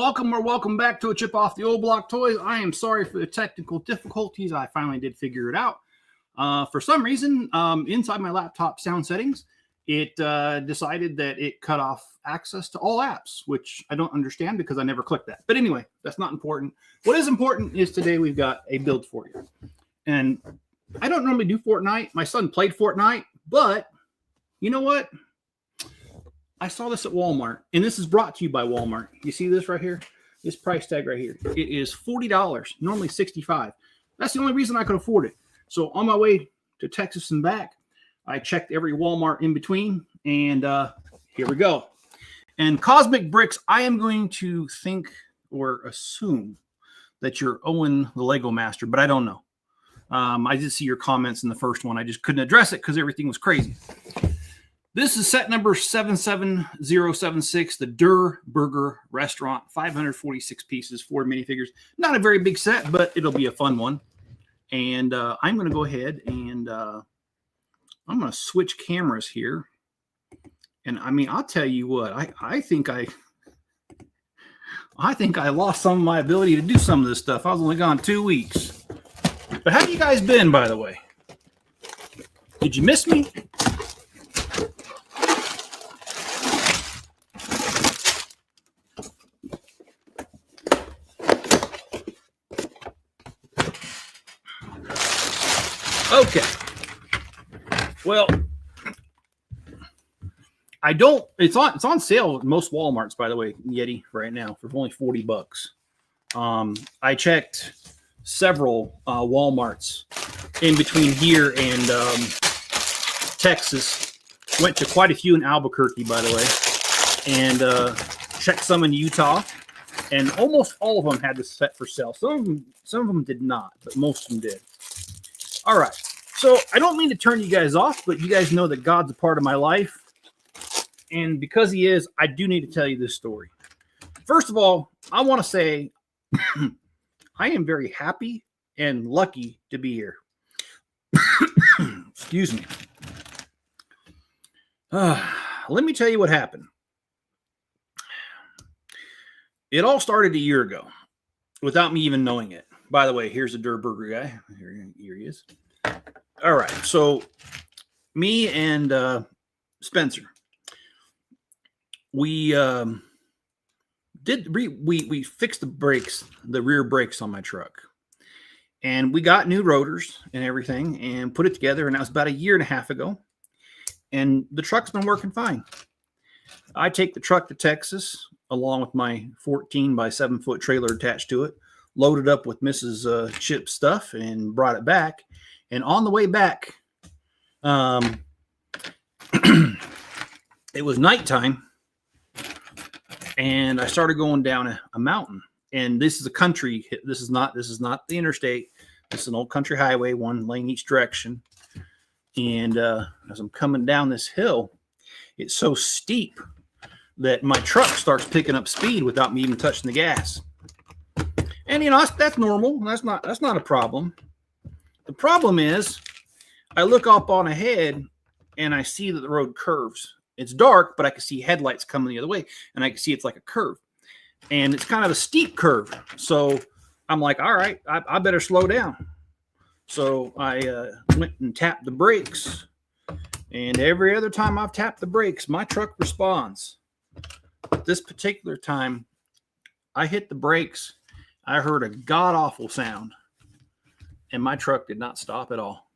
welcome back to a Chip Off the Old Block Toys. I am sorry for the technical difficulties. I finally did figure it out. For some reason, inside my laptop sound settings, it decided that it cut off access to all apps, which I don't understand because I never clicked that. But anyway, that's not important. What is important is today we've got a build for you. And I don't normally do Fortnite. My son played Fortnite, but you know what? I saw this at Walmart, and this is brought to you by Walmart. You see this right here? This price tag right here. It is $40, normally $65. That's the only reason I could afford it. So on my way to Texas and back, I checked every Walmart in between, and here we go. And Cosmic Bricks, I am going to think or assume that you're Owen the Lego Master, but I don't know. I did see your comments in the first one. I just couldn't address it because everything was crazy. This is set number 77076, the Durr Burger Restaurant, 546 pieces, 4 minifigures. Not a very big set, but it'll be a fun one. And I'm going to go ahead and I'm going to switch cameras here. And I mean, I'll tell you what, I think I lost some of my ability to do some of this stuff. I was only gone 2 weeks. But how have you guys been, by the way? Did you miss me? Okay. Well, I don't. It's on sale at most Walmarts, by the way, Yeti, right now for only $40. I checked several Walmarts in between here and Texas. Went to quite a few in Albuquerque, by the way, and checked some in Utah, and almost all of them had this set for sale. Some of them did not, but most of them did. All right. So I don't mean to turn you guys off, but you guys know that God's a part of my life. And because he is, I do need to tell you this story. First of all, I want to say I am very happy and lucky to be here. Excuse me. Let me tell you what happened. It all started a year ago without me even knowing it. By the way, here's the Durr Burger guy. Here he is. All right. So me and Spencer, we fixed the brakes, the rear brakes on my truck. And we got new rotors and everything and put it together. And that was about 1.5 years ago. And the truck's been working fine. I take the truck to Texas along with my 14 by 7 foot trailer attached to it, loaded up with Mrs. Chip's stuff and brought it back. And on the way back, it was nighttime and I started going down a mountain. And this is a country. This is not the interstate. This is an old country highway, one lane each direction. And as I'm coming down this hill, it's so steep that my truck starts picking up speed without me even touching the gas. And you know, that's normal. That's not a problem. The problem is I look up on ahead and I see that the road curves. It's dark, but I can see headlights coming the other way, and I can see it's like a curve. And it's kind of a steep curve. So I'm like, all right, I better slow down. So I went and tapped the brakes. And every other time I've tapped the brakes, my truck responds. But this particular time, I hit the brakes. I heard a god-awful sound. And my truck did not stop at all.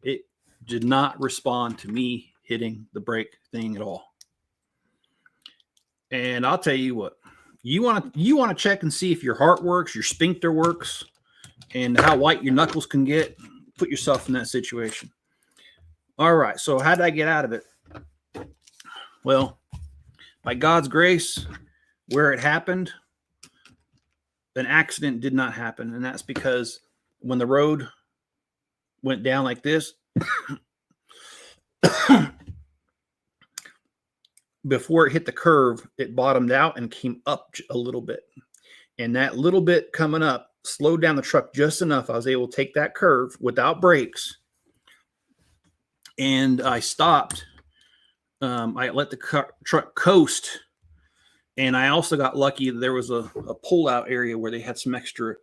It did not respond to me hitting the brake thing at all. And I'll tell you what, you want to check and see if your heart works, your sphincter works, and how white your knuckles can get. Put yourself in that situation. All right, so how did I get out of it? Well, by God's grace, where it happened, an accident did not happen. And that's because when the road went down like this, before it hit the curve, it bottomed out and came up a little bit. And that little bit coming up slowed down the truck just enough. I was able to take that curve without brakes. And I stopped. I let the truck coast And I also got lucky that there was a pull-out area where they had some extra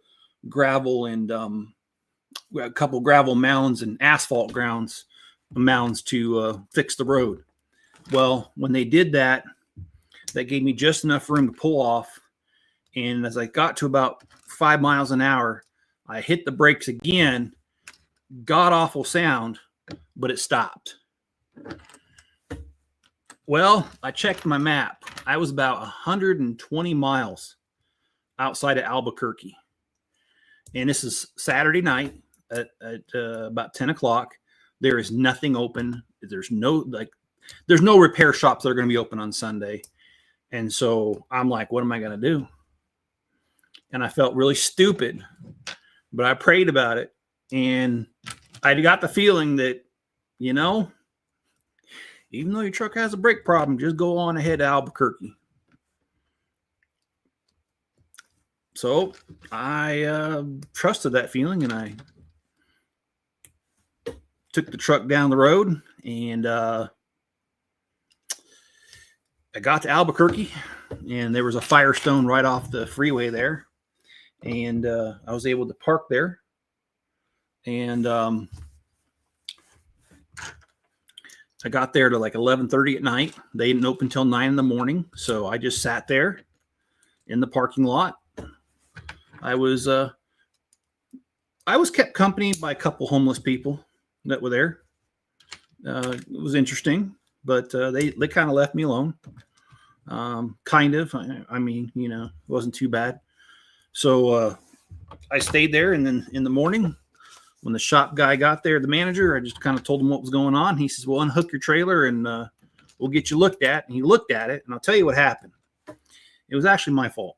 gravel and a couple gravel mounds and asphalt mounds to fix the road. Well, when they did that, that gave me just enough room to pull off. And as I got to about 5 miles an hour, I hit the brakes again. God awful sound, but it stopped. Well, I checked my map. I was about 120 miles outside of Albuquerque. And this is Saturday night at about 10 o'clock. There is nothing open. There's no repair shops that are going to be open on Sunday. And so I'm like, what am I going to do? And I felt really stupid, but I prayed about it. And I got the feeling that, you know, even though your truck has a brake problem, just go on ahead to Albuquerque. So I trusted that feeling, and I took the truck down the road, and I got to Albuquerque, and there was a Firestone right off the freeway there. And I was able to park there. And I got there to like 11:30 at night. They didn't open till 9 in the morning. So I just sat there in the parking lot. I was kept company by a couple homeless people that were there. It was interesting, but they kind of left me alone. Kind of. I mean, you know, it wasn't too bad. So I stayed there, and then in the morning, when the shop guy got there, the manager, I just kind of told him what was going on. He says, well, unhook your trailer, and we'll get you looked at. And he looked at it, and I'll tell you what happened. It was actually my fault.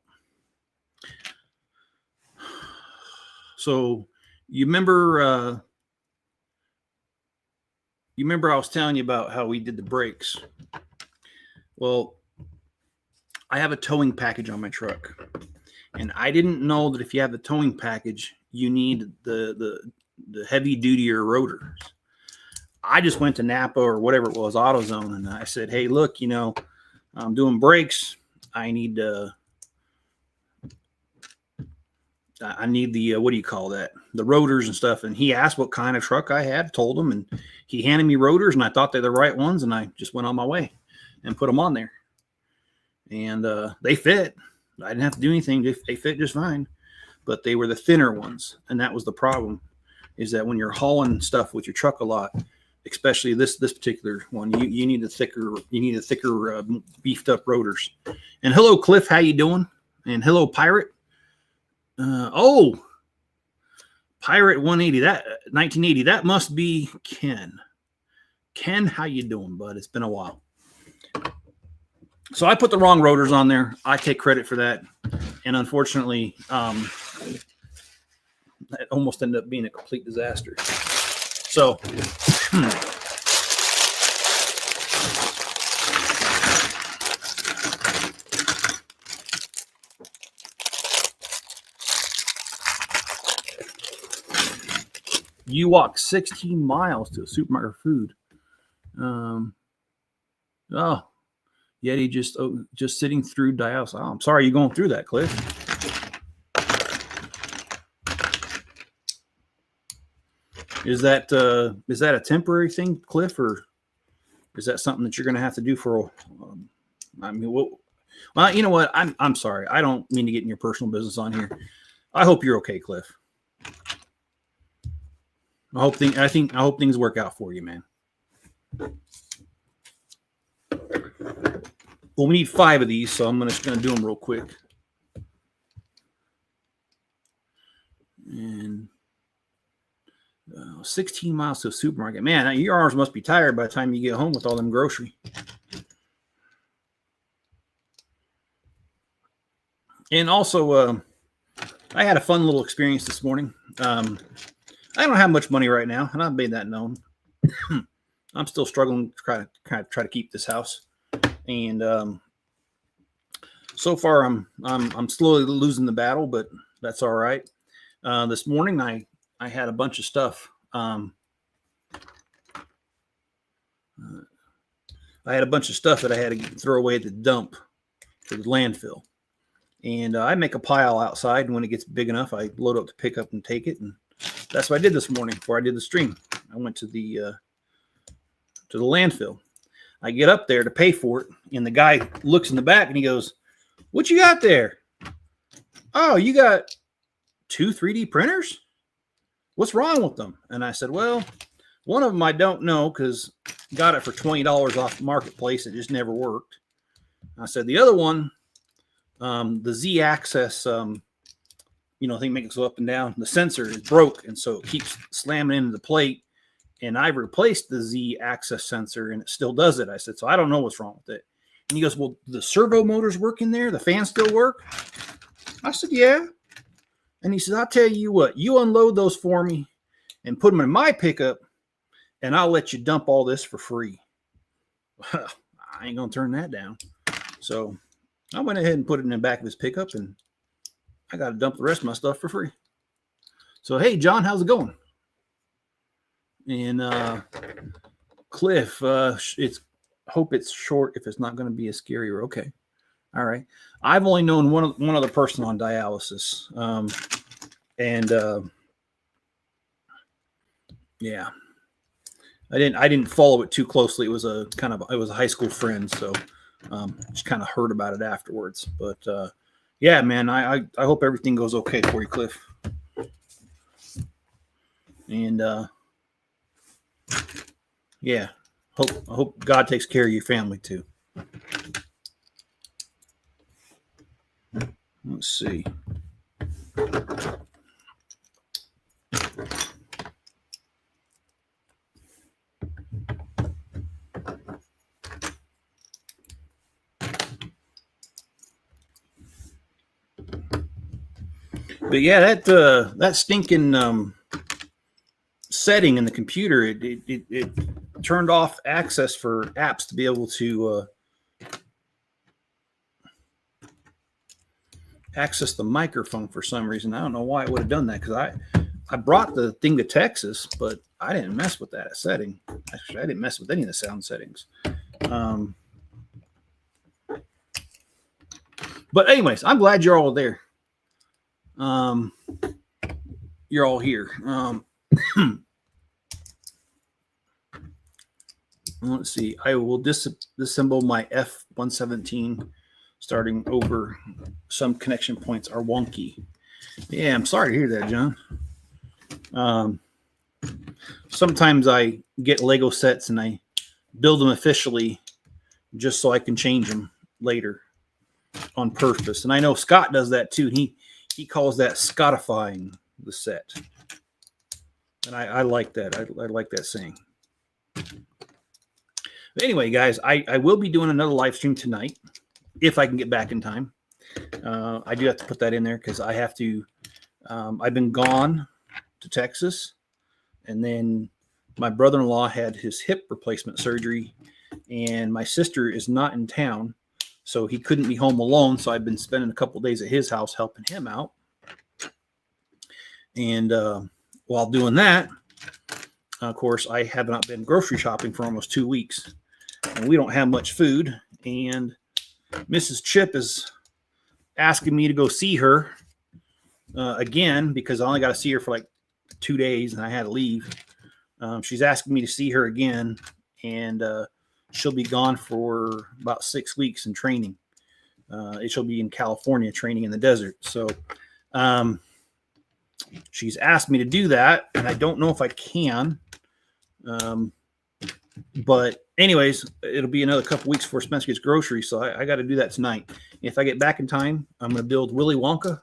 So you remember I was telling you about how we did the brakes. Well, I have a towing package on my truck. And I didn't know that if you have the towing package, you need the heavy duty rotors. I just went to Napa or whatever it was, AutoZone, and I said, hey, look, you know, I'm doing brakes. I need the what do you call that? The rotors and stuff. And he asked what kind of truck I had, told him, and he handed me rotors, and I thought they're the right ones, and I just went on my way and put them on there. And they fit. I didn't have to do anything. They fit just fine, but they were the thinner ones. And that was the problem, is that when you're hauling stuff with your truck a lot, especially this particular one, you need a thicker beefed up rotors. And hello, Cliff, how you doing? And hello, Pirate. Pirate 180, that 1980, that must be Ken. Ken, how you doing, bud? It's been a while. So I put the wrong rotors on there. I take credit for that. And unfortunately, it almost ended up being a complete disaster. So, you walk 16 miles to a supermarket food. Yeti just sitting through dialysis. Oh, I'm sorry you're going through that, Cliff. Is that a temporary thing, Cliff, or is that something that you're going to have to do for? Well, you know what? I'm sorry. I don't mean to get in your personal business on here. I hope you're okay, Cliff. I hope things work out for you, man. Well, we need 5 of these, so I'm just going to do them real quick. And 16 miles to a supermarket. Man, your arms must be tired by the time you get home with all them groceries. And also, I had a fun little experience this morning. I don't have much money right now, and I've made that known. I'm still struggling to try to keep this house. And so far, I'm slowly losing the battle, but that's all right. This morning, I had a bunch of stuff. I had a bunch of stuff that I had to throw away at the dump, to the landfill. And I make a pile outside, and when it gets big enough, I load up the pickup and take it. And that's what I did this morning before I did the stream. I went to the landfill. I get up there to pay for it, and the guy looks in the back and he goes, "What you got there?" "Oh, you got 2 3D printers? What's wrong with them?" And I said, "Well, one of them I don't know because got it for $20 off the marketplace. It just never worked." I said, "The other one, the Z-axis, thing makes go up and down. The sensor is broke, and so it keeps slamming into the plate. And I replaced the Z-axis sensor, and it still does it." I said, "So I don't know what's wrong with it." And he goes, "Well, the servo motors work in there? The fans still work?" I said, "Yeah." And he says, "I'll tell you what, you unload those for me and put them in my pickup, and I'll let you dump all this for free." Well, I ain't going to turn that down. So I went ahead and put it in the back of his pickup, and I got to dump the rest of my stuff for free. So, hey, John, how's it going? And Cliff, hope it's short if it's not going to be as scary. Or okay. All right. I've only known one other person on dialysis. Yeah, I didn't follow it too closely. It was a high school friend. So just kind of heard about it afterwards. But yeah, man, I hope everything goes okay for you, Cliff. And yeah, I hope God takes care of your family too. Let's see. But yeah, that stinking setting in the computer, it turned off access for apps to be able to access the microphone for some reason. I don't know why it would have done that, because I brought the thing to Texas, but I didn't mess with that setting. Actually, I didn't mess with any of the sound settings. But anyways, I'm glad you're all there. You're all here. Let's see. I will disassemble my F-117 starting over. Some connection points are wonky. Yeah, I'm sorry to hear that, John. Sometimes I get Lego sets and I build them officially just so I can change them later on purpose. And I know Scott does that too. He calls that Scottifying the set. And I like that. I like that saying. But anyway, guys, I will be doing another live stream tonight if I can get back in time. I do have to put that in there because I have to. I've been gone to Texas, and then my brother-in-law had his hip replacement surgery, and my sister is not in town, so he couldn't be home alone. So I've been spending a couple of days at his house helping him out. And while doing that, of course, I have not been grocery shopping for almost 2 weeks, and we don't have much food. And Mrs. Chip is asking me to go see her again because I only got to see her for like 2 days, and I had to leave. She's asking me to see her again, and she'll be gone for about 6 weeks in training. She'll be in California training in the desert. So she's asked me to do that, and I don't know if I can. But anyways, it'll be another couple weeks before Spencer gets groceries, so I got to do that tonight. If I get back in time, I'm going to build Willy Wonka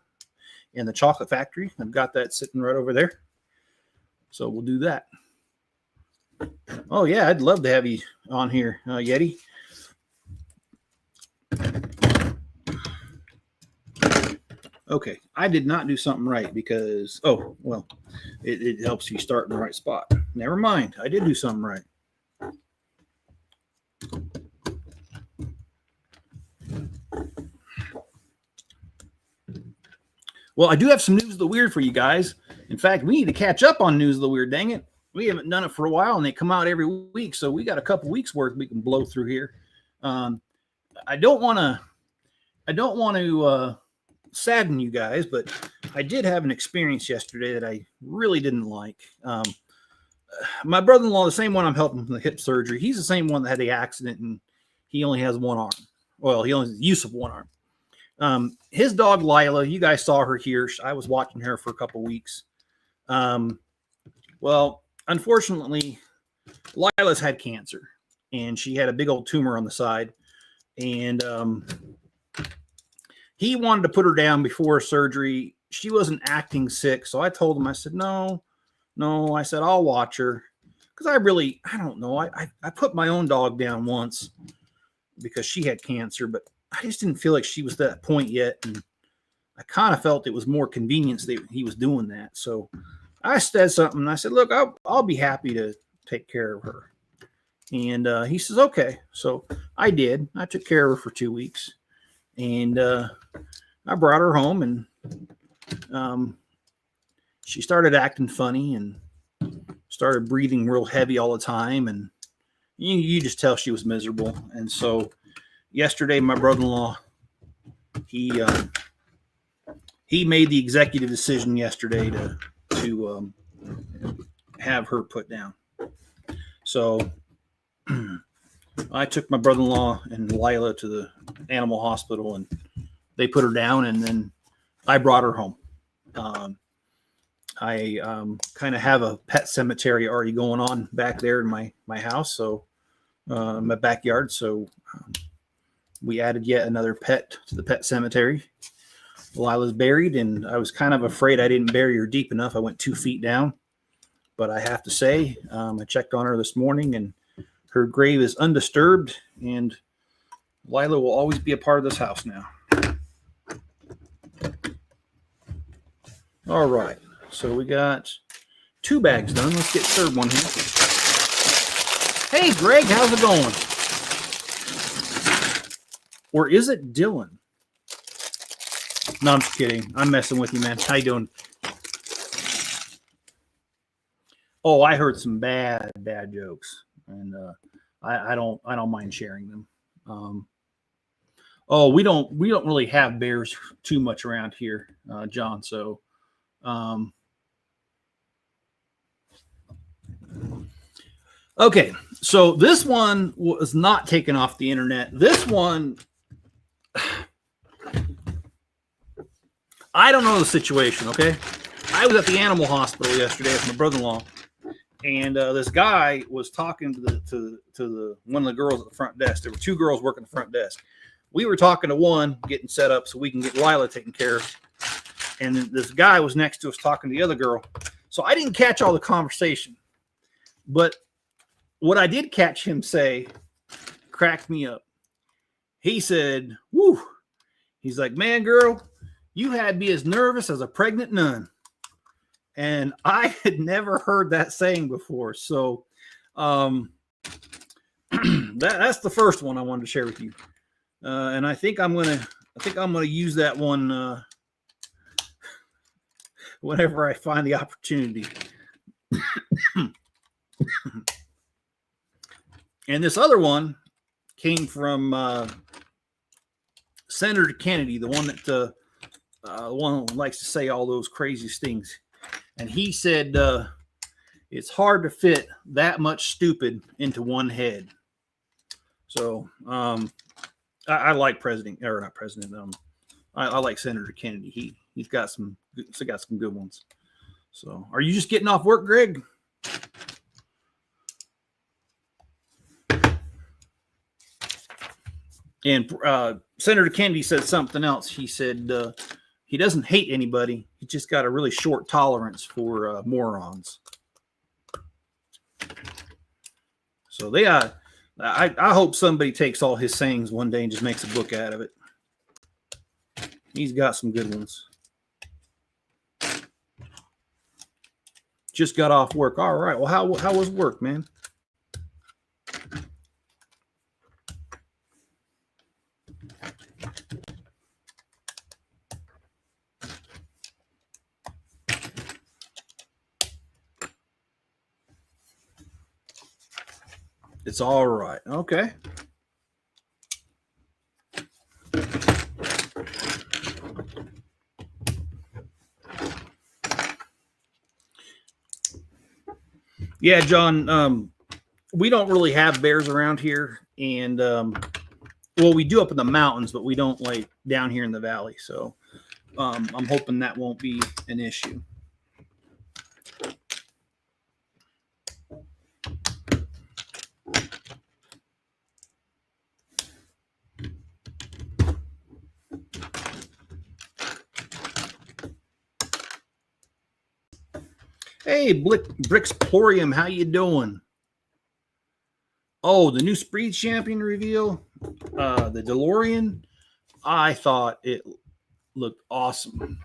in the chocolate factory. I've got that sitting right over there. So we'll do that. Oh, yeah, I'd love to have you on here, Yeti. Okay, I did not do something right because, oh, well, it helps you start in the right spot. Never mind, I did do something right. Well, I do have some News of the Weird for you guys. In fact, we need to catch up on News of the Weird, dang it. We haven't done it for a while, and they come out every week, so we got a couple weeks worth we can blow through here. I don't want to I don't want to sadden you guys, but I did have an experience yesterday that I really didn't like. My brother-in-law, the same one I'm helping from the hip surgery, he's the same one that had the accident, and he only has one arm. Well, he only has the use of one arm. His dog Lila, you guys saw her here. I was watching her for a couple weeks. Well, unfortunately, Lila's had cancer, and she had a big old tumor on the side, and he wanted to put her down before surgery. She wasn't acting sick, so I told him, I said, no, I said, I'll watch her, because I don't know. I put my own dog down once because she had cancer, but I just didn't feel like she was at that point yet, and I kind of felt it was more convenience that he was doing that. So I said something, and I said, look, I'll be happy to take care of her. And he says, okay. So I did. I took care of her for 2 weeks, and I brought her home, and she started acting funny and started breathing real heavy all the time. And you just tell she was miserable. And so yesterday, my brother-in-law, he made the executive decision yesterday to have her put down. So I took my brother-in-law and Lila to the animal hospital, and they put her down, and then I brought her home. I kind of have a pet cemetery already going on back there in my house, so my backyard. So we added yet another pet to the pet cemetery. Lila's buried, and I was kind of afraid I didn't bury her deep enough. I went 2 feet down, but I have to say, I checked on her this morning, and her grave is undisturbed, and Lila will always be a part of this house now. All right, so we got 2 bags done. Let's get third one here. Hey, Greg, how's it going? Or is it Dylan? No, I'm just kidding. I'm messing with you, man. How you doing? Oh, I heard some bad jokes, and I don't mind sharing them. We don't really have bears too much around here, John. So, okay. So this one was not taken off the internet. This one, I don't know the situation. Okay, I was at the animal hospital yesterday with my brother-in-law, and this guy was talking to the one of the girls at the front desk. There were 2 girls working the front desk. We were talking to one, getting set up so we can get Lila taken care of. And then this guy was next to us talking to the other girl. So I didn't catch all the conversation. But what I did catch him say cracked me up. He said, woo. He's like, man, girl, you had me as nervous as a pregnant nun. And I had never heard that saying before. So that's the first one I wanted to share with you. And I think I'm gonna use that one whenever I find the opportunity. And this other one came from Senator Kennedy, the one that who likes to say all those crazy things. And he said it's hard to fit that much stupid into one head. So I like not President. I like Senator Kennedy. He's got some good ones. So, are you just getting off work, Greg? And Senator Kennedy said something else. He said he doesn't hate anybody. He just got a really short tolerance for morons. So I hope somebody takes all his sayings one day and just makes a book out of it. He's got some good ones. Just got off work. All right. Well, how was work, man? It's all right. Okay. Yeah, John, we don't really have bears around here. And, well, we do up in the mountains, but we don't like down here in the valley. So I'm hoping that won't be an issue. Hey, Brixplorium, how you doing? Oh, the new Speed Champion reveal, the DeLorean. I thought it looked awesome.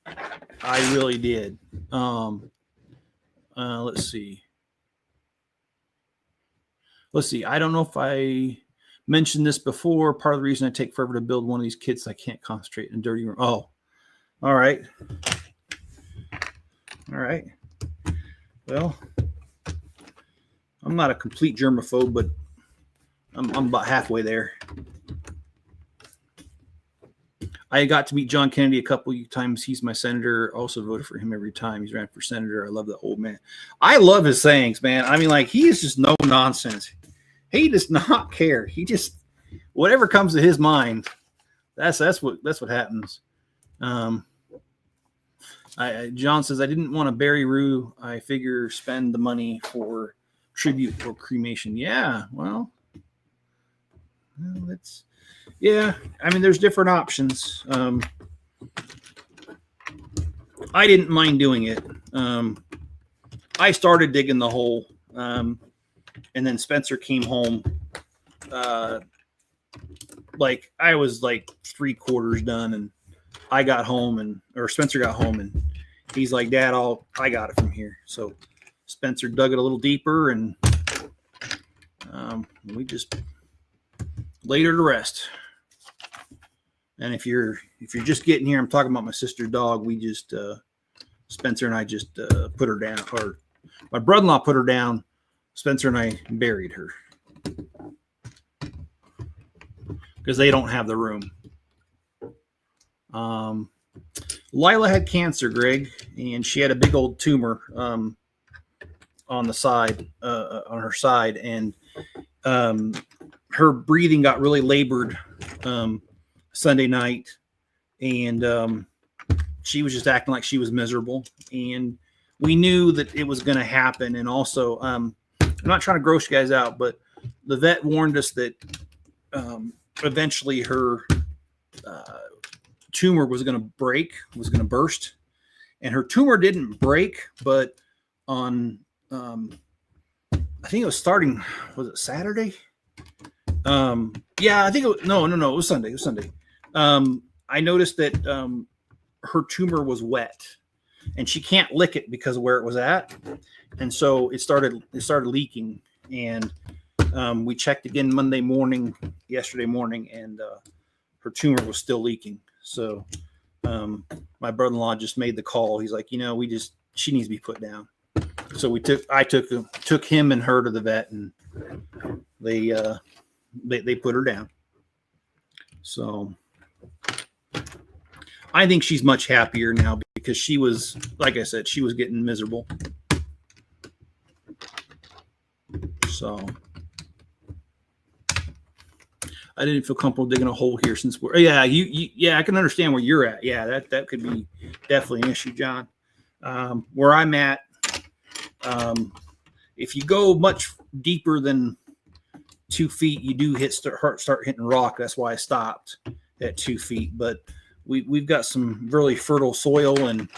I really did. Let's see. I don't know if I mentioned this before. Part of the reason I take forever to build one of these kits, I can't concentrate in a dirty room. Oh, all right. All right. Well, I'm not a complete germaphobe, but I'm about halfway there. I got to meet John Kennedy a couple of times. He's my senator. Also voted for him every time he's ran for senator. I love the old man. I love his sayings, man. I mean, like, he is just no nonsense. He does not care. He just, whatever comes to his mind, that's what happens. John says, I didn't want to bury Rue. I figure spend the money for tribute or cremation. Yeah, well, that's, yeah. I mean, there's different options. I didn't mind doing it. I started digging the hole, and then Spencer came home. Like I was like 3/4 done, and I got home, or Spencer got home, and he's like, Dad, I got it from here. So Spencer dug it a little deeper, and we just laid her to rest. And if you're just getting here, I'm talking about my sister's dog. We just Spencer and I just put her down, or my brother-in-law put her down. Spencer and I buried her because they don't have the room. Lila had cancer, Greg, and she had a big old tumor on the side, on her side, and her breathing got really labored Sunday night, and she was just acting like she was miserable, and we knew that it was going to happen. And also, I'm not trying to gross you guys out, but the vet warned us that eventually her tumor was going to burst, and her tumor didn't break, but on I think it was starting, was it Saturday? Yeah, I think it was Sunday. It was Sunday. I noticed that her tumor was wet, and she can't lick it because of where it was at, and so it started leaking. And we checked again yesterday morning, and her tumor was still leaking. So my brother-in-law just made the call. He's like, she needs to be put down. So I took him and her to the vet, and they put her down. So I think she's much happier now, because she was, like I said, she was getting miserable. So I didn't feel comfortable digging a hole here since I can understand where you're at. Yeah, that could be definitely an issue, John. Where I'm at, if you go much deeper than 2 feet, you do start hitting rock. That's why I stopped at 2 feet. But we've got some really fertile soil, and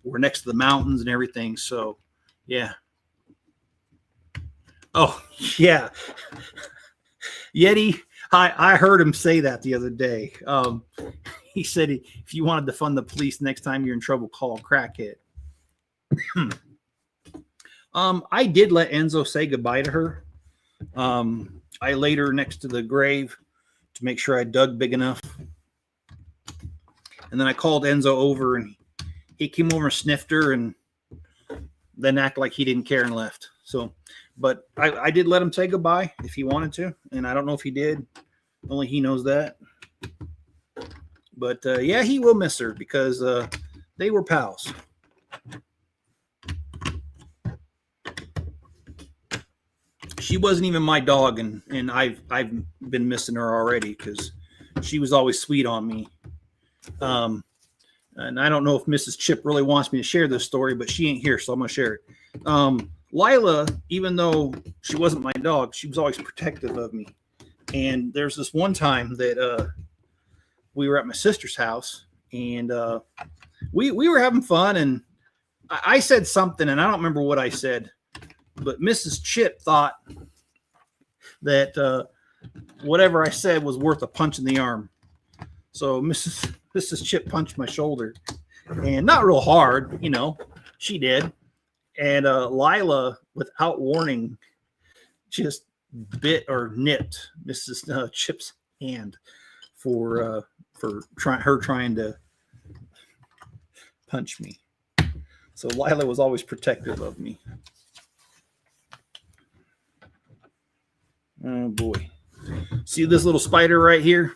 we're next to the mountains and everything. So yeah. Oh yeah. Yeti, I heard him say that the other day. He said if you wanted to fund the police next time you're in trouble, call a crackhead. I did let Enzo say goodbye to her. I laid her next to the grave to make sure I dug big enough. And then I called Enzo over, and he came over and sniffed her, and then acted like he didn't care and left. So, but I did let him say goodbye if he wanted to. And I don't know if he did. Only he knows that. But yeah, he will miss her, because they were pals. she wasn't even my dog, and I've been missing her already because she was always sweet on me. And I don't know if Mrs. Chip really wants me to share this story, but she ain't here, so I'm gonna share it. Lila, even though she wasn't my dog, she was always protective of me. And there's this one time that we were at my sister's house, and we were having fun, and I said something, and I don't remember what I said, but Mrs. Chip thought that whatever I said was worth a punch in the arm. So Mrs. Chip punched my shoulder, and not real hard, you know, she did. And Lila, without warning, just bit or nipped Mrs. Chip's hand for trying to punch me. So Lila was always protective of me. Oh boy. See this little spider right here?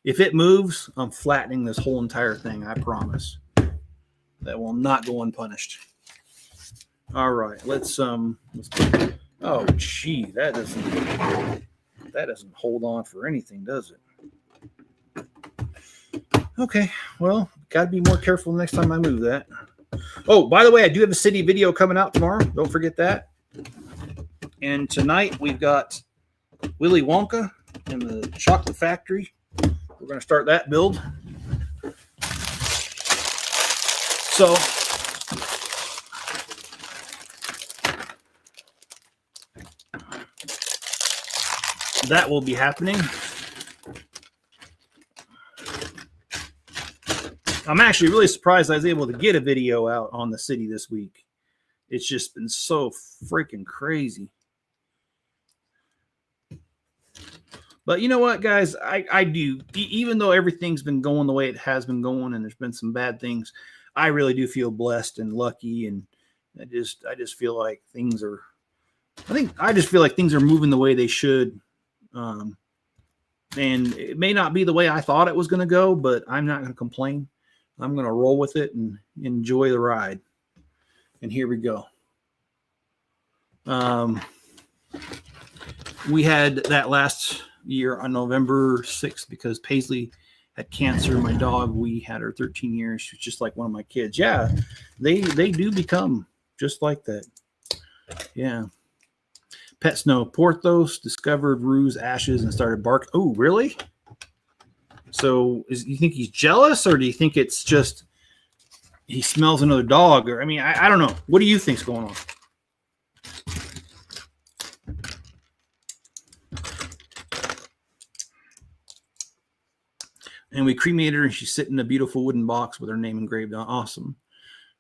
If it moves, I'm flattening this whole entire thing, I promise. That will not go unpunished. All right, let's put, oh gee, that doesn't hold on for anything, does it? Okay, well, got to be more careful next time I move that. Oh, by the way, I do have a city video coming out tomorrow. Don't forget that. And tonight we've got Willy Wonka and the Chocolate Factory. We're going to start that build. So that will be happening. I'm actually really surprised I was able to get a video out on the city this week. It's just been so freaking crazy. But you know what, guys? I do, even though everything's been going the way it has been going, and there's been some bad things, I really do feel blessed and lucky, and I just feel like things are. I just feel like things are moving the way they should. And it may not be the way I thought it was going to go, but I'm not going to complain. I'm going to roll with it and enjoy the ride. And here we go. We had that last year on November 6th because Paisley had cancer. My dog, we had her 13 years. She was just like one of my kids. Yeah, they do become just like that. Yeah. Pet Snow Porthos discovered Rue's ashes and started barking. Oh, really? So you think he's jealous, or do you think it's just he smells another dog? Or I mean, I don't know. What do you think's going on? And we cremated her, and she's sitting in a beautiful wooden box with her name engraved on. Awesome.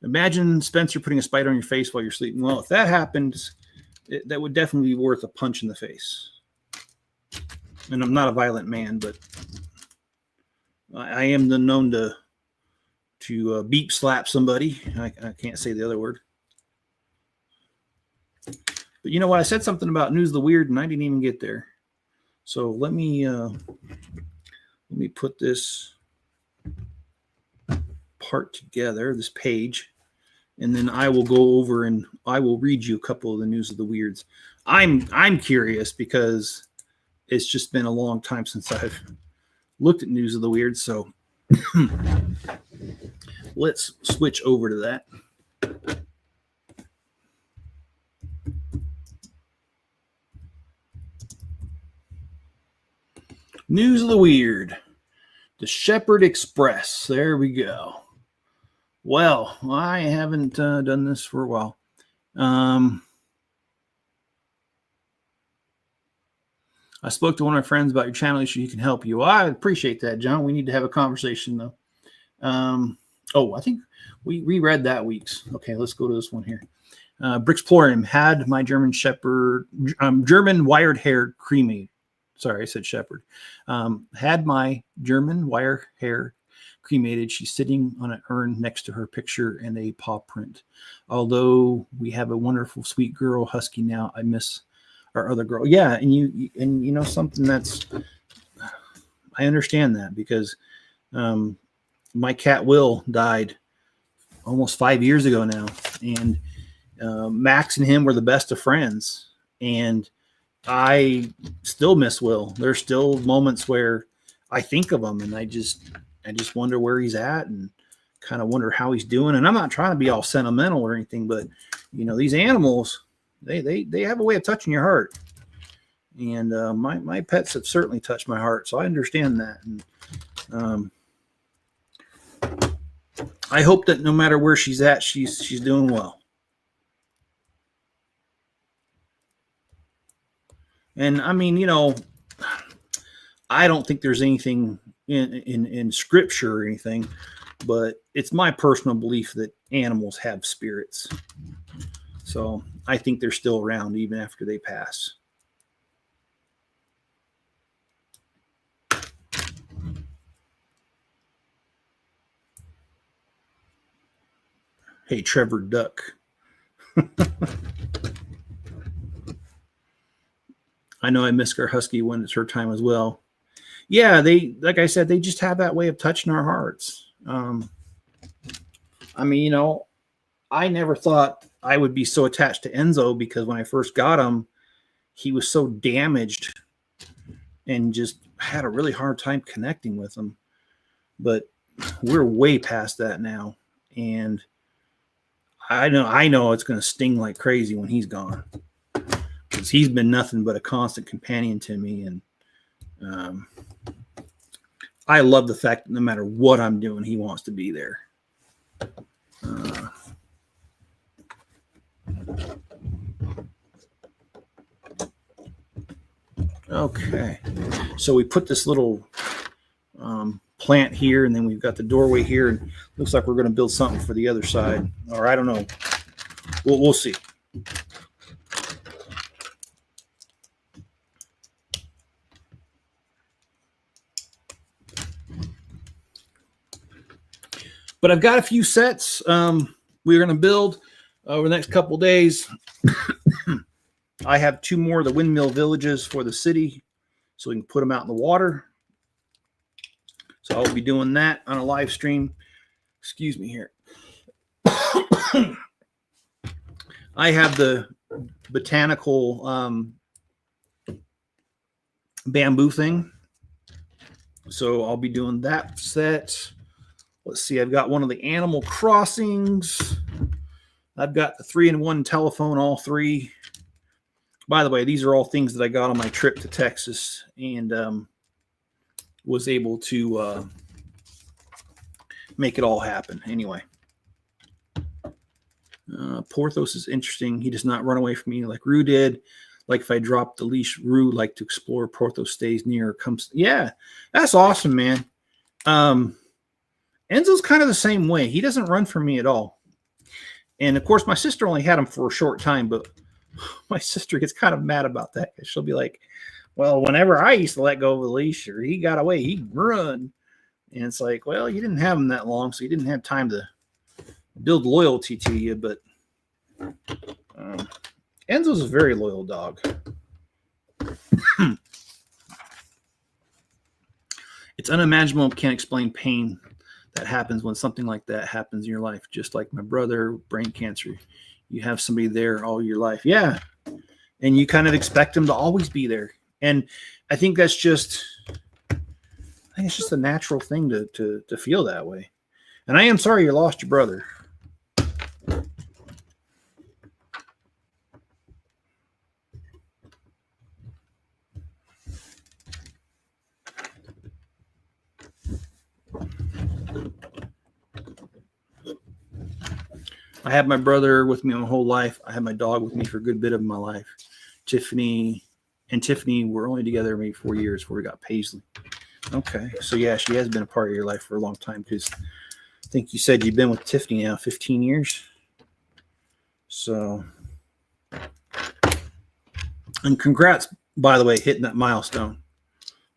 Imagine Spencer putting a spider on your face while you're sleeping. Well, if that happens, that would definitely be worth a punch in the face. And I'm not a violent man, but I am known to beep slap somebody. I can't say the other word. But you know what? I said something about News of the Weird, and I didn't even get there. So let me put this part together, this page, and then I will go over and I will read you a couple of the News of the Weirds. I'm curious because it's just been a long time since I've looked at News of the Weird, so let's switch over to that. News of the Weird. The Shepherd Express. There we go. Well, I haven't done this for a while. I spoke to one of my friends about your channel issue. He can help you. I appreciate that, John. We need to have a conversation, though. I think we reread that week's. Okay, let's go to this one here. Brixplorium had my German Shepherd, German wired hair cremated. Sorry, I said shepherd. Had my German wire hair cremated. She's sitting on an urn next to her picture and a paw print. Although we have a wonderful, sweet girl husky now, I miss our other girl. Yeah, and you know something that's, I understand that because my cat Will died almost 5 years ago now, and Max and him were the best of friends, And I still miss Will. There's still moments where I think of him and I just wonder where he's at and kind of wonder how he's doing. And I'm not trying to be all sentimental or anything, but you know, these animals, they have a way of touching your heart. And my pets have certainly touched my heart, so I understand that. And I hope that no matter where she's at, she's doing well. And I mean, you know, I don't think there's anything in scripture or anything, but it's my personal belief that animals have spirits. So I think they're still around even after they pass. Hey, Trevor Duck. I know I miss our husky when it's her time as well. Yeah, they, like I said, they just have that way of touching our hearts. I mean, you know, I never thought I would be so attached to Enzo because when I first got him, he was so damaged and just had a really hard time connecting with him. But we're way past that now. And I know it's going to sting like crazy when he's gone. Because he's been nothing but a constant companion to me. And I love the fact that no matter what I'm doing, he wants to be there. Okay. So we put this little plant here, and then we've got the doorway here. And looks like we're going to build something for the other side. Or I don't know. We'll see. But I've got a few sets we're going to build over the next couple days. I have 2 more of the windmill villages for the city so we can put them out in the water. So I'll be doing that on a live stream. Excuse me here. I have the botanical bamboo thing. So I'll be doing that set. Let's see, I've got one of the Animal Crossings. I've got the 3-in-1 telephone, all 3. By the way, these are all things that I got on my trip to Texas and was able to make it all happen. Anyway, Porthos is interesting. He does not run away from me like Rue did. Like if I drop the leash, Rue like to explore. Porthos stays near. Comes. Yeah, that's awesome, man. Enzo's kind of the same way. He doesn't run from me at all. And of course, my sister only had him for a short time, but my sister gets kind of mad about that because she'll be like, well, whenever I used to let go of the leash or he got away, he'd run. And it's like, well, you didn't have him that long, so you didn't have time to build loyalty to you. But Enzo's a very loyal dog. It's unimaginable. Can't explain pain that happens when something like that happens in your life. Just like my brother, brain cancer. You have somebody there all your life. Yeah. And you kind of expect them to always be there. And I think that's just, it's just a natural thing to feel that way. And I am sorry you lost your brother. I had my brother with me my whole life. I had my dog with me for a good bit of my life. Tiffany were only together maybe 4 years before we got Paisley. Okay. So, yeah, she has been a part of your life for a long time because I think you said you've been with Tiffany now 15 years. So, and congrats, by the way, hitting that milestone.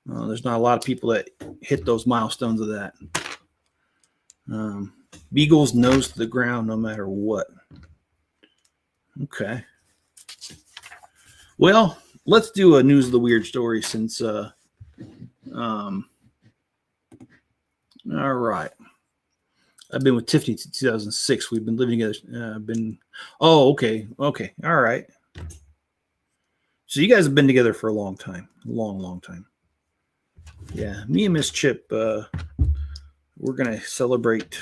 There's not a lot of people that hit those milestones of that. Beagle's nose to the ground no matter what. Okay. Well, let's do a news of the weird story since all right. I've been with Tiffany since 2006. We've been living together. Okay. All right. So you guys have been together for a long time. Long time. Yeah, me and Miss Chip, we're going to celebrate.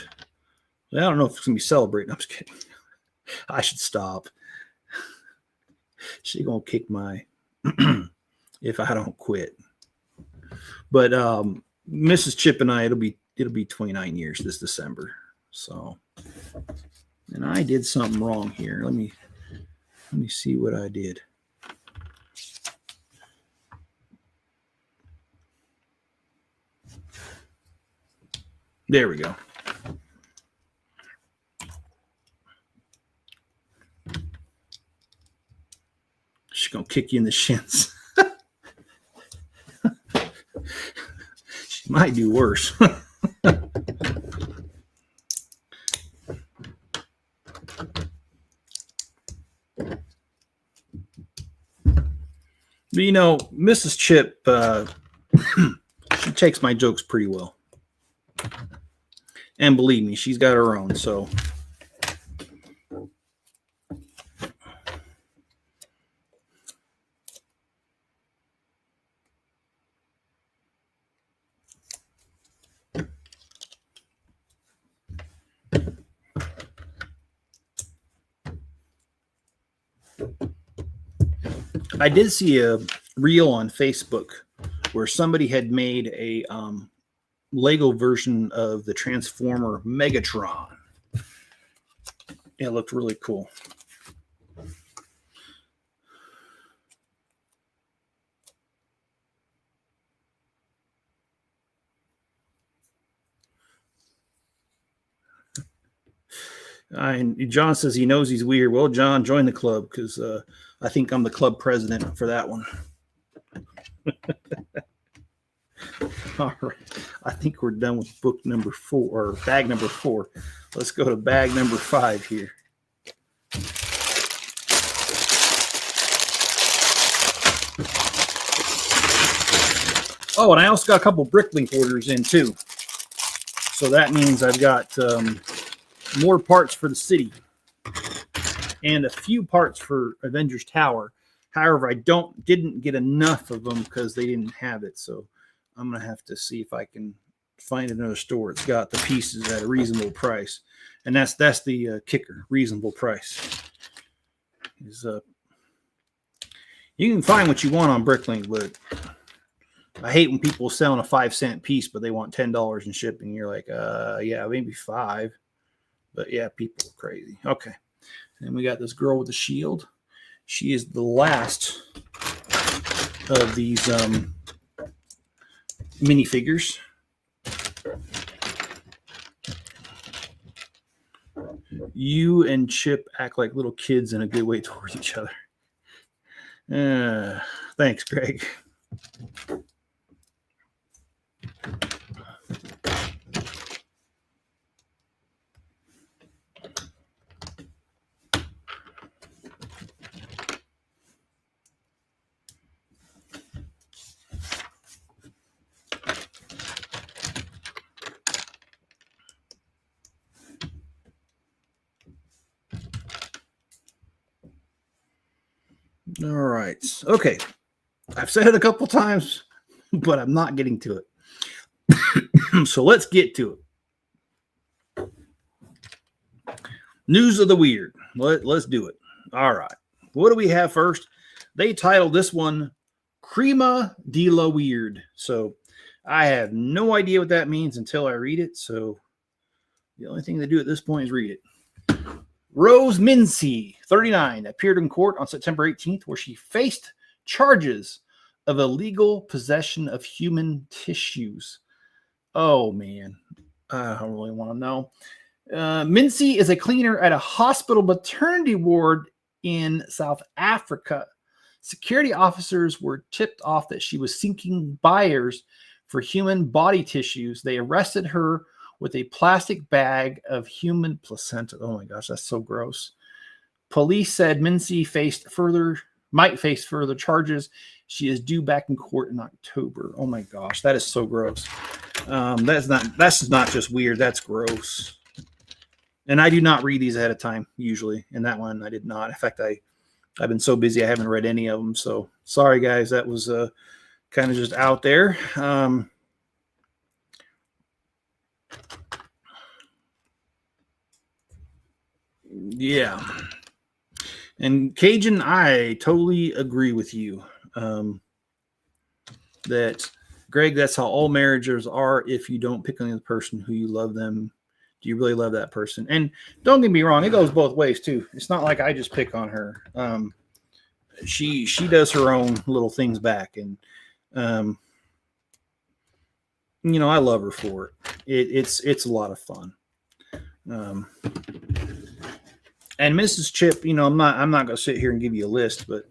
I don't know if it's going to be celebrating. I'm just kidding. I should stop. She's going to kick my if I don't quit. But Mrs. Chip and I, it'll be 29 years this December. So, and I did something wrong here. Let me see what I did. There we go. She's gonna kick you in the shins. She might do worse. But you know, Mrs. Chip, she takes my jokes pretty well. And believe me, she's got her own, so. I did see a reel on Facebook where somebody had made a Lego version of the Transformer Megatron. It looked really cool. And John says he knows he's weird. Well, John, join the club because I think I'm the club president for that one. All right. I think we're done with book number 4 or bag number 4. Let's go to bag number 5 here. Oh, and I also got a couple Bricklink orders in too. So that means I've got more parts for the city and a few parts for Avengers Tower. However, I didn't get enough of them because they didn't have it. So I'm going to have to see if I can find another store. It's got the pieces at a reasonable price. And that's the kicker, reasonable price. You can find what you want on Bricklink, but I hate when people are selling a 5-cent piece, but they want $10 in shipping. You're like, yeah, maybe 5. But yeah, people are crazy. Okay. And we got this girl with the shield. She is the last of these minifigures. You and Chip act like little kids in a good way towards each other. Thanks, Greg. All right. Okay. I've said it a couple times, but I'm not getting to it. So let's get to it. News of the weird. Let's do it. All right. What do we have first? They titled this one Crema de la Weird. So I have no idea what that means until I read it. So the only thing to do at this point is read it. Rose Mincy, 39, appeared in court on September 18th, where she faced charges of illegal possession of human tissues. Oh, man. I don't really want to know. Mincy is a cleaner at a hospital maternity ward in South Africa. Security officers were tipped off that she was seeking buyers for human body tissues. They arrested her with a plastic bag of human placenta. Oh my gosh, that's so gross. Police said Mincy might face further charges. She is due back in court in October. Oh my gosh, that is so gross. That's not just weird, that's gross. And I do not read these ahead of time usually. And that one I did not. In fact, I I've been so busy I haven't read any of them. So sorry, guys. That was kind of just out there. Yeah. And Cajun, I totally agree with you. That, Greg, that's how all marriages are. If you don't pick on the person who you love them, do you really love that person? And don't get me wrong, it goes both ways too. It's not like I just pick on her. She does her own little things back, and you know, I love her for it. It's a lot of fun. And Mrs. Chip, you know, I'm not going to sit here and give you a list, but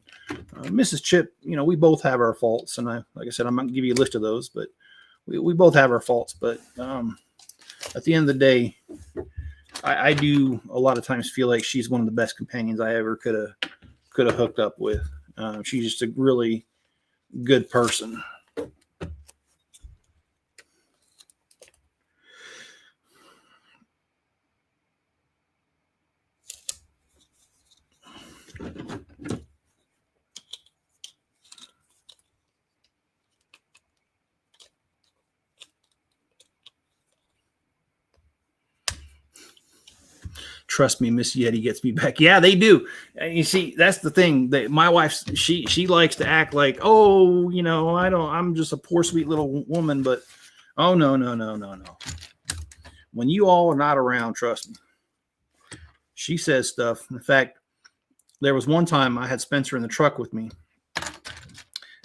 Mrs. Chip, you know, we both have our faults, and like I said, I'm not going to give you a list of those, but we both have our faults. But at the end of the day, I do a lot of times feel like she's one of the best companions I ever could have hooked up with. She's just a really good person. Trust me, Miss Yeti gets me back. Yeah, they do. And you see, that's the thing. That my wife, she likes to act like, oh, you know, I'm just a poor, sweet little woman. But oh, no. When you all are not around, trust me, she says stuff. In fact, there was one time I had Spencer in the truck with me,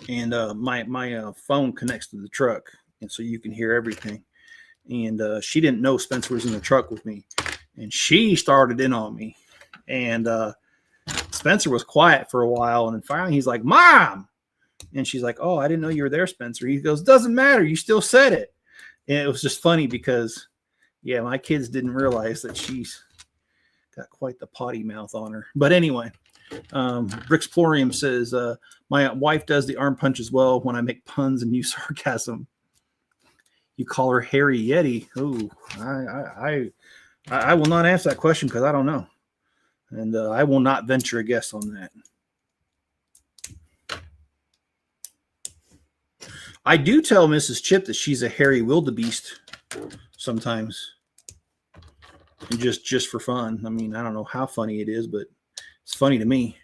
and my phone connects to the truck, and so you can hear everything. And she didn't know Spencer was in the truck with me. And she started in on me. And Spencer was quiet for a while. And then finally he's like, Mom. And she's like, oh, I didn't know you were there, Spencer. He goes, doesn't matter. You still said it. And it was just funny because, yeah, my kids didn't realize that she's got quite the potty mouth on her. But anyway, Brixplorium says, my wife does the arm punch as well when I make puns and use sarcasm. You call her Harry Yeti. Ooh, I will not answer that question because I don't know. And I will not venture a guess on that. I do tell Mrs. Chip that she's a hairy wildebeest sometimes. And just for fun. I mean, I don't know how funny it is, but it's funny to me.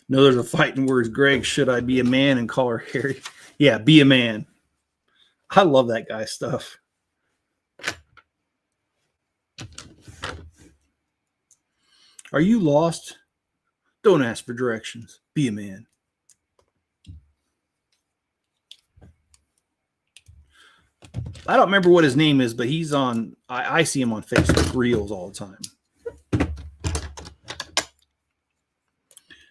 No, there's a fight in words. Greg, should I be a man and call her Harry? Yeah, be a man. I love that guy's stuff. Are you lost? Don't ask for directions. Be a man. I don't remember what his name is, but he's on, I see him on Facebook Reels all the time.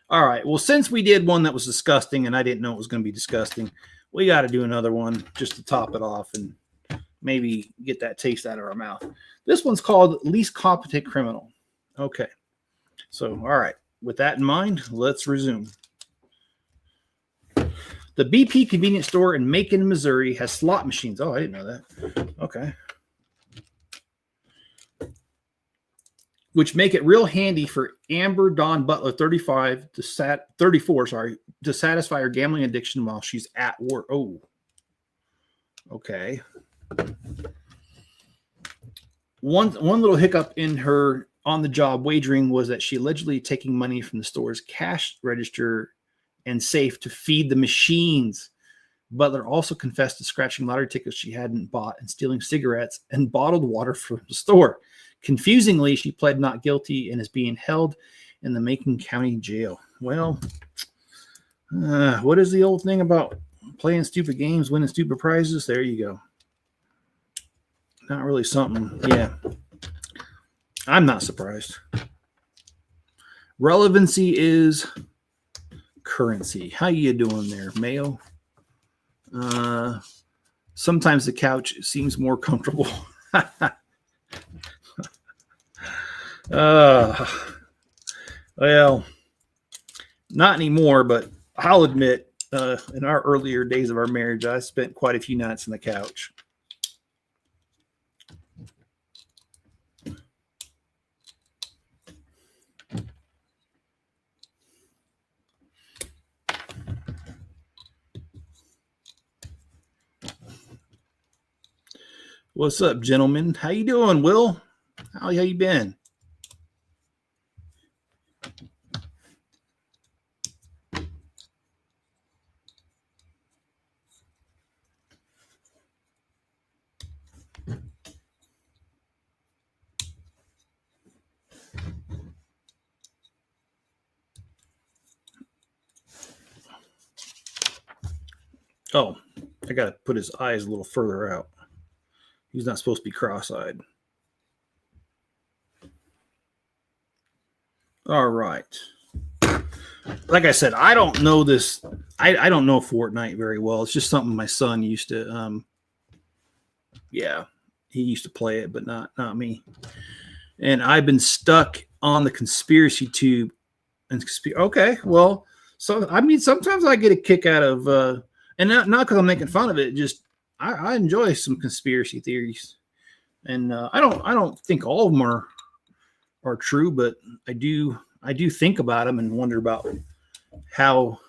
All right. Well, since we did one that was disgusting and I didn't know it was going to be disgusting, we got to do another one just to top it off and maybe get that taste out of our mouth. This one's called Least Competent Criminal. Okay. So, all right. With that in mind, let's resume. The BP convenience store in Macon, Missouri has slot machines. Oh, I didn't know that. Okay. Which make it real handy for Amber Dawn Butler, 34, to satisfy her gambling addiction while she's at work. Oh, okay. One little hiccup in her on-the-job wagering was that she allegedly taking money from the store's cash register and safe to feed the machines. Butler also confessed to scratching lottery tickets she hadn't bought and stealing cigarettes and bottled water from the store. Confusingly, she pled not guilty and is being held in the Macon County Jail. Well, what is the old thing about playing stupid games, winning stupid prizes? There you go. Not really something. Yeah. I'm not surprised. Relevancy is currency. How you doing there, Mayo? Sometimes the couch seems more comfortable. Well, not anymore, but I'll admit in our earlier days of our marriage, I spent quite a few nights on the couch. What's up, gentlemen? How you doing, Will? How you been? Oh, I got to put his eyes a little further out. He's not supposed to be cross-eyed. All right. Like I said, I don't know this. I don't know Fortnite very well. It's just something my son used to, yeah, he used to play it, but not me. And I've been stuck on the conspiracy tube. And okay, well, so I mean, sometimes I get a kick out of, and not because I'm making fun of it. Just I enjoy some conspiracy theories, and I don't think all of them are true, but I do think about them and wonder about how,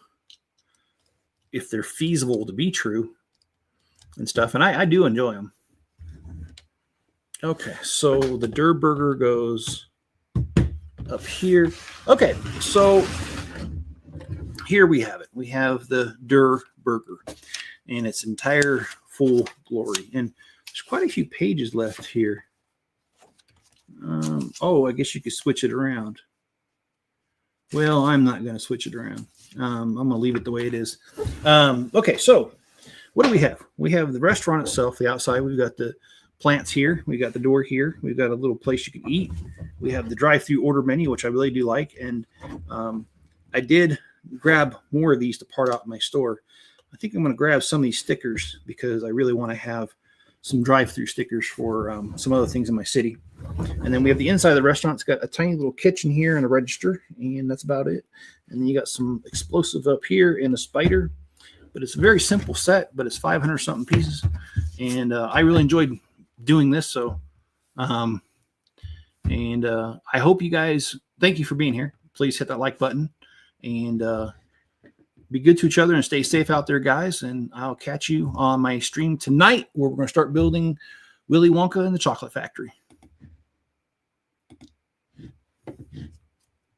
if they're feasible to be true and stuff. And I do enjoy them. Okay, so the Durr Burger goes up here. Okay, so here we have it. We have the Durr Burger in its entire full glory. And there's quite a few pages left here. Oh, I guess you could switch it around. Well, I'm not going to switch it around. I'm going to leave it the way it is. Okay, so what do we have? We have the restaurant itself, the outside. We've got the plants here. We've got the door here. We've got a little place you can eat. We have the drive-through order menu, which I really do like. And I did grab more of these to part out my store. I think I'm going to grab some of these stickers because I really want to have some drive-through stickers for some other things in my city. And then we have the inside of the restaurant. It's got a tiny little kitchen here and a register, and that's about it. And then you got some explosive up here and a spider. But it's a very simple set, but it's 500 something pieces. And I really enjoyed doing this. So, I hope you guys, thank you for being here. Please hit that like button and be good to each other and stay safe out there, guys. And I'll catch you on my stream tonight where we're going to start building Willy Wonka and the Chocolate Factory.